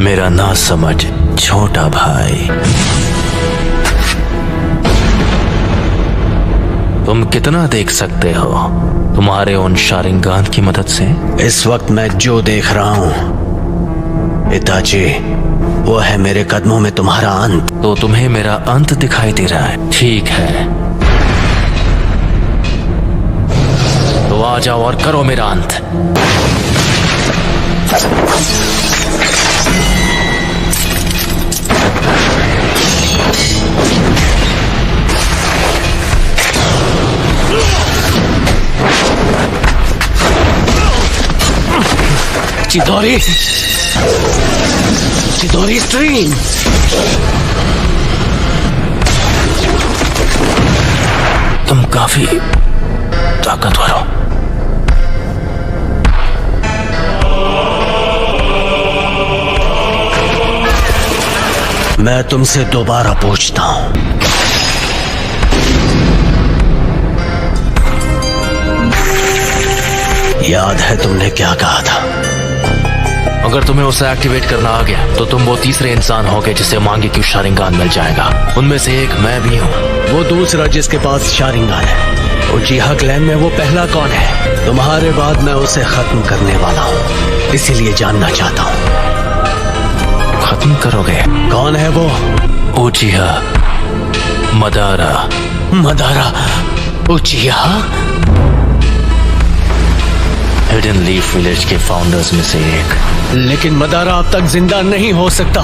मेरा ना समझ छोटा भाई। तुम कितना देख सकते हो तुम्हारे उन शारिंगान की मदद से? इस वक्त मैं जो देख रहा हूं पिताजी, वो है मेरे कदमों में तुम्हारा अंत। तो तुम्हें मेरा अंत दिखाई दे रहा है? ठीक है, तो आ जाओ और करो मेरा अंत। चिदोरी, चिदोरी स्ट्रीम। तुम काफी ताकतवर हो। मैं तुमसे दोबारा पूछता हूं, याद है तुमने क्या कहा था? अगर तुम्हें उसे एक्टिवेट करना आ गया तो तुम वो तीसरे इंसान होगे जिसे मांगे क्यों शारिंगान मिल जाएगा। उनमें से एक मैं भी हूँ। वो दूसरा जिसके पास शारिंगान है, उचिहा क्लैन में वो पहला कौन है? तुम्हारे बाद मैं उसे खत्म करने वाला हूँ, इसीलिए जानना चाहता हूँ। खत्म करोगे? कौन है वो? उचिहा Madara. Madara उचिहा? Hidden leaf village के फाउंडर्स में से एक। लेकिन मदारा अब तक जिंदा नहीं हो सकता।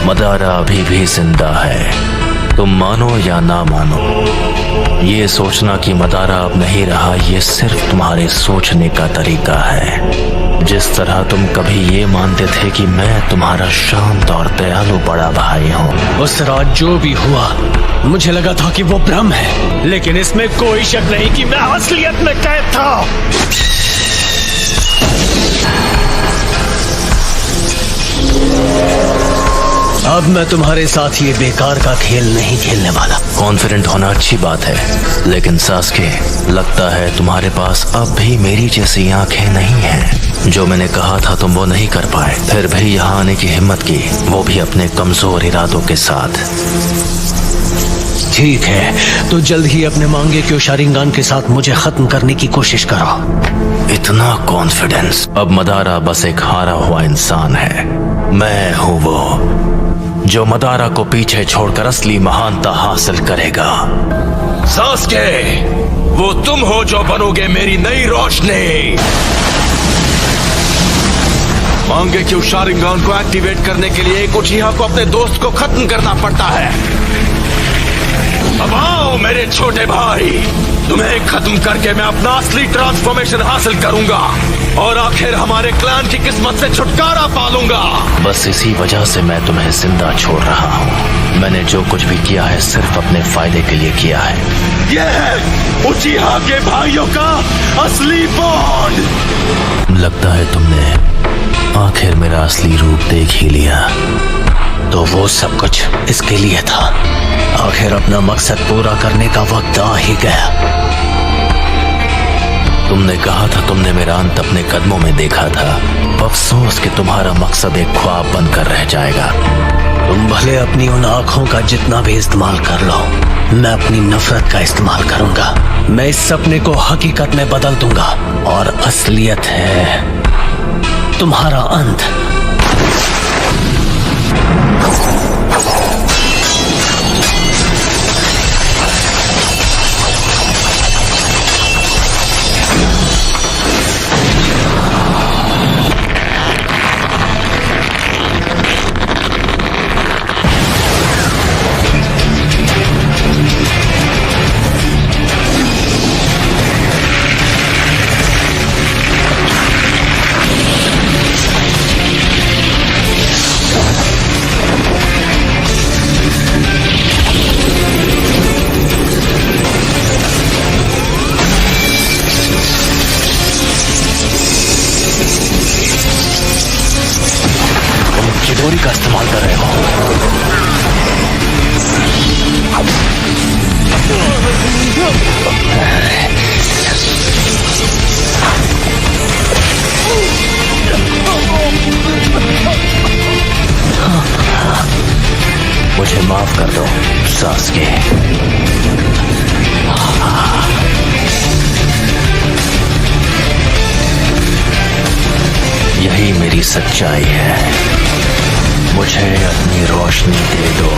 मदारा अभी भी जिंदा है, तुम मानो या ना मानो। ये सोचना कि मदारा अब नहीं रहा, ये सिर्फ तुम्हारे सोचने का तरीका है। जिस तरह तुम कभी ये मानते थे कि मैं तुम्हारा शांत और दयालु बड़ा भाई हूँ। उस रात जो भी हुआ मुझे लगा था कि वो भ्रम है, लेकिन इसमें कोई शक नहीं कि मैं असलियत में कैद था। अब मैं तुम्हारे साथ ये बेकार का खेल नहीं खेलने वाला। कॉन्फिडेंट होना अच्छी बात है, लेकिन सास्के, लगता है तुम्हारे पास अब भी मेरी जैसी आंखें नहीं हैं। जो मैंने कहा था तुम वो नहीं कर पाए, फिर भी यहाँ आने की हिम्मत की, वो भी अपने कमजोर इरादों के साथ। ठीक है, तो जल्द ही अपने मांगे क्यों शारिंगान के साथ मुझे खत्म करने की कोशिश करो। इतना कॉन्फिडेंस? अब मदारा बस एक हारा हुआ इंसान है। मैं हूँ वो जो मदारा को पीछे छोड़कर असली महानता हासिल करेगा। सास्के, वो तुम हो जो बनोगे मेरी नई रोशनी। मांगे क्यों शारिंगान को एक्टिवेट करने के लिए एक उचिहा को अपने दोस्त को खत्म करना पड़ता है। अब आओ मेरे छोटे भाई, तुम्हें खत्म करके मैं अपना असली ट्रांसफॉर्मेशन हासिल करूंगा और आखिर हमारे क्लैन की किस्मत से छुटकारा पालूंगा। बस इसी वजह से मैं तुम्हें जिंदा छोड़ रहा हूँ। मैंने जो कुछ भी किया है सिर्फ अपने फायदे के लिए किया है। ये है उचिहा के भाइयों का असली बॉन्ड। लगता है तुमने आखिर मेरा असली रूप देख ही लिया। तो वो सब कुछ इसके लिए था। आखिर अपना मकसद पूरा करने का वक्त आ ही गया। तुमने कहा था तुमने मेरा अंत अपने कदमों में देखा था। अफसोस कि तुम्हारा मकसद एक ख्वाब बनकर रह जाएगा। तुम भले अपनी उन आंखों का जितना भी इस्तेमाल कर लो, मैं अपनी नफरत का इस्तेमाल करूंगा। मैं इस सपने को हकीकत में बदल दूंगा और असलियत है तुम्हारा अंत। चिदोरी का इस्तेमाल कर रहे हो। मुझे माफ कर दो सास्के। यही मेरी सच्चाई है। मुझे अपनी रोशनी दे दो।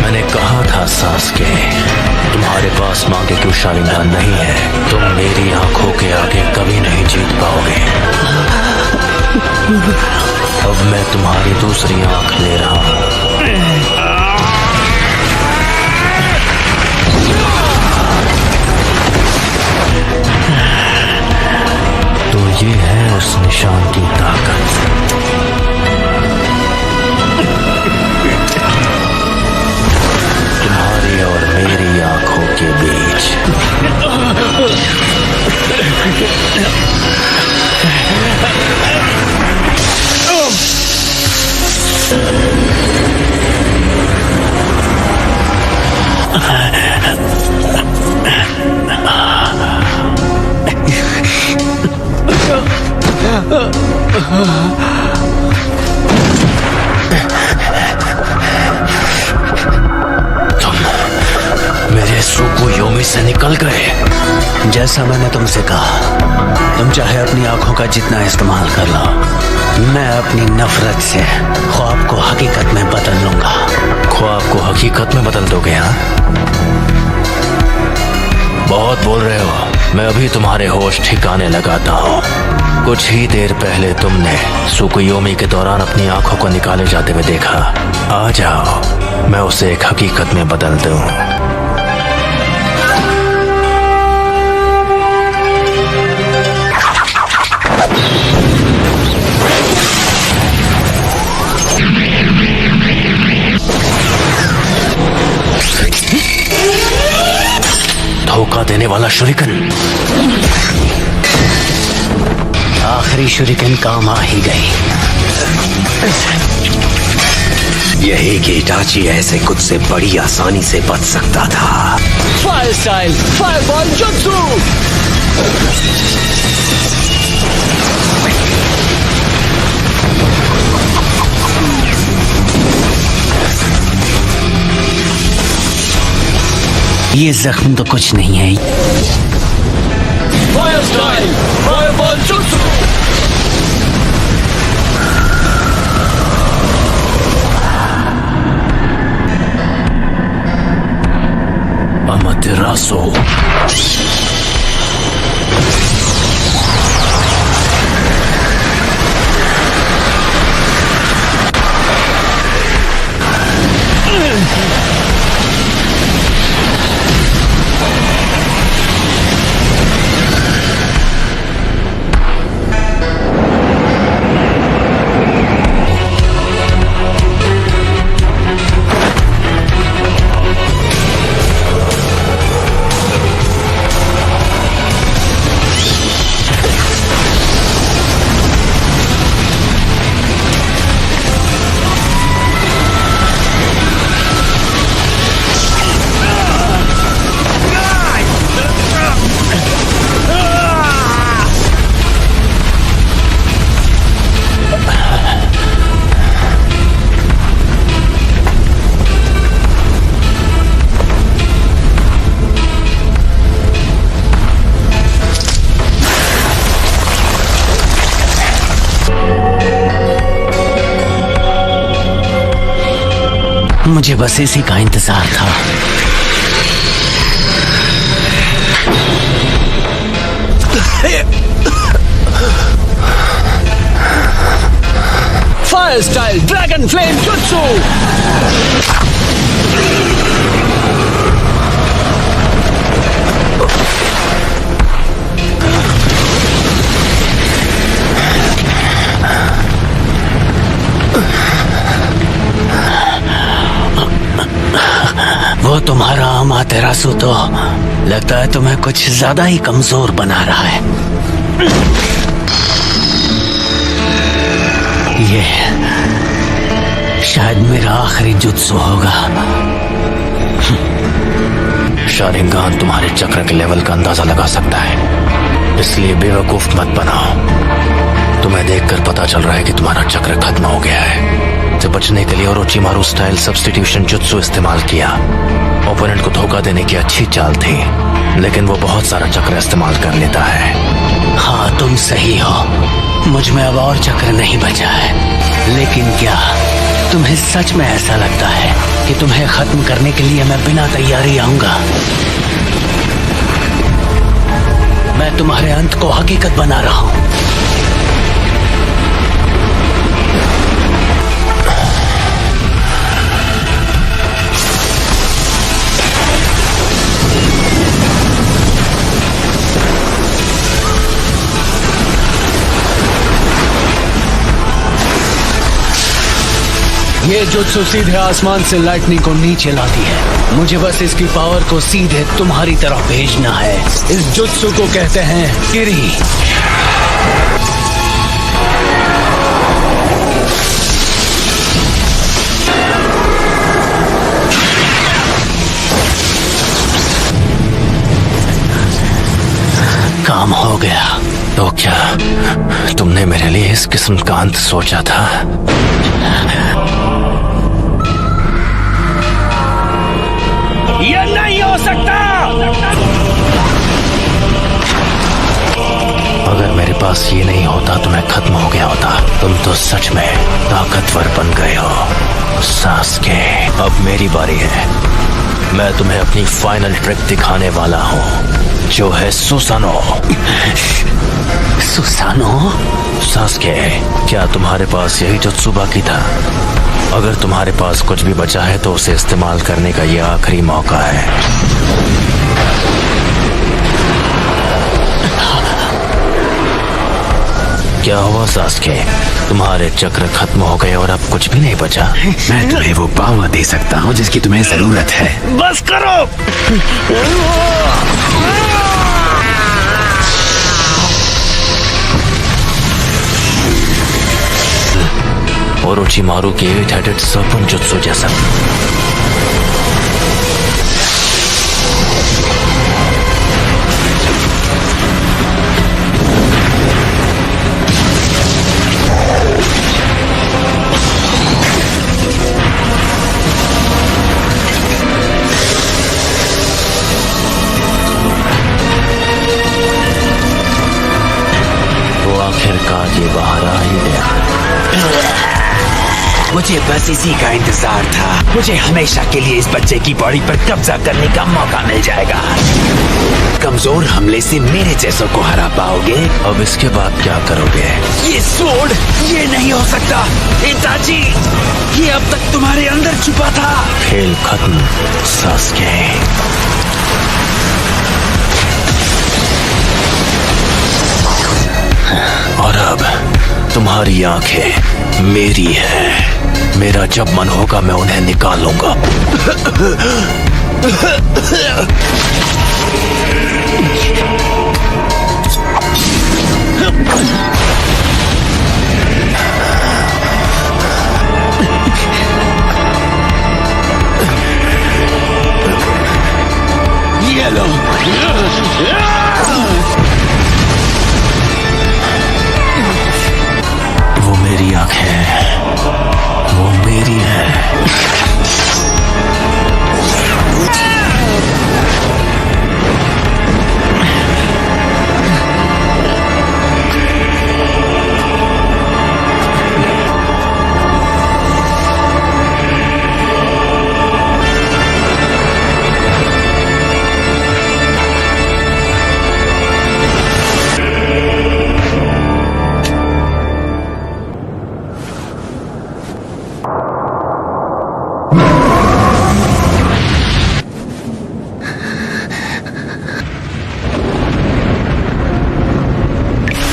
मैंने कहा था सास्के, तुम्हारे पास मांगे क्यों शालिंगान नहीं है। तुम मेरी आंखों के आगे कभी नहीं जीत पाओगे। अब मैं तुम्हारी दूसरी आंख ले रहा हूं। तो ये है उस निशान की ताकत। तुम्हारी और मेरी आंखों के बीच। मेरे सुकुयोमी से निकल गए। जैसा मैंने तुमसे कहा, तुम चाहे अपनी आंखों का जितना इस्तेमाल कर लो, मैं अपनी नफरत से ख्वाब को हकीकत में बदल लूंगा। ख्वाब को हकीकत में बदल दोगे? हाँ, बहुत बोल रहे हो। मैं अभी तुम्हारे होश ठिकाने लगाता हूँ। कुछ ही देर पहले तुमने सुकुयोमी के दौरान अपनी आंखों को निकाले जाते हुए देखा। आ जाओ, मैं उसे एक हकीकत में बदल दूं। धोखा देने वाला शुरिकन। आखिरी शुरिकन काम आ ही गई। यही कि इटाची ऐसे कुछ से बड़ी आसानी से बच सकता था। फायर स्टाइल फायरबॉल जुत्सु। ये जख्म तो कुछ नहीं है। फायर स्टाइल फायरबॉल जुत्सु। अमातेरासु। मुझे बस इसी का इंतजार था। फायर स्टाइल ड्रैगन फ्लेम जुत्सु। वो तुम्हारा अमातेरासु तो लगता है तुम्हें कुछ ज्यादा ही कमजोर बना रहा है। ये शायद मेरा आखिरी जुत्सु होगा। शारिंगान तुम्हारे चक्र के लेवल का अंदाजा लगा सकता है। इसलिए बेवकूफ मत बनाओ। तुम्हें देखकर पता चल रहा है कि तुम्हारा चक्र खत्म हो गया है। से बचने के लिए ओरोचिमारू स्टाइल सब्स्टिट्यूशन जुत्सु इस्तेमाल किया। ओपोनेंट को धोखा देने की अच्छी चाल थी, लेकिन वो बहुत सारा चक्र इस्तेमाल कर लेता है। हाँ, तुम सही हो। मुझ में अब और चक्र नहीं बचा है। लेकिन क्या तुम्हें सच में ऐसा लगता है कि तुम्हें खत्म करने के लिए मैं बिना तैयारी आऊंगा? मैं तुम्हारे अंत को हकीकत बना रहा हूं। ये जुत्सु सीधे आसमान से लाइटनिंग को नीचे लाती है। मुझे बस इसकी पावर को सीधे तुम्हारी तरफ भेजना है। इस जुत्सु को कहते हैं किरी। काम हो गया। तो क्या तुमने मेरे लिए इस किस्म का अंत सोचा था? ये नहीं हो सकता। अगर मेरे पास ये नहीं होता तो मैं खत्म हो गया होता। तुम तो सच में ताकतवर बन गए हो सास्के। अब मेरी बारी है। मैं तुम्हें अपनी फाइनल ट्रिक दिखाने वाला हूँ, जो है सुसानो। सुसानो? सास्के, क्या तुम्हारे पास यही जुत्सु बाकी था? अगर तुम्हारे पास कुछ भी बचा है तो उसे इस्तेमाल करने का यह आखिरी मौका है। क्या हुआ सास्के? तुम्हारे चक्र खत्म हो गए और अब कुछ भी नहीं बचा? मैं तुम्हें वो पावर दे सकता हूँ जिसकी तुम्हें जरूरत है। बस करो। ओरोचिमारू के 8-headed serpent जुत्सु जैसा। वो आखिरकार ये बाहर आ ही गया। मुझे बस इसी का इंतजार था। मुझे हमेशा के लिए इस बच्चे की बॉडी पर कब्जा करने का मौका मिल जाएगा। कमजोर हमले से मेरे जैसों को हरा पाओगे। अब इसके बाद क्या करोगे? ये स्वॉर्ड, ये नहीं हो सकता। इताची, ये अब तक तुम्हारे अंदर छुपा था। खेल खत्म सास्के। और अब तुम्हारी आंखें मेरी है। मेरा जब मन होगा मैं उन्हें निकालूंगा। ये लो। वो मेरी आंखें हैं, वो मेरी है।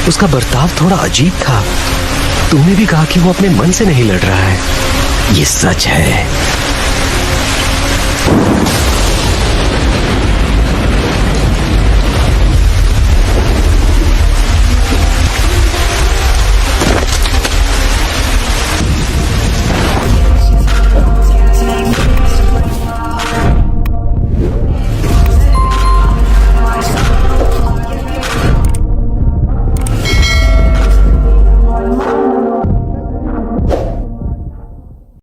उसका बर्ताव थोड़ा अजीब था। तुमने भी कहा कि वो अपने मन से नहीं लड़ रहा है। ये सच है।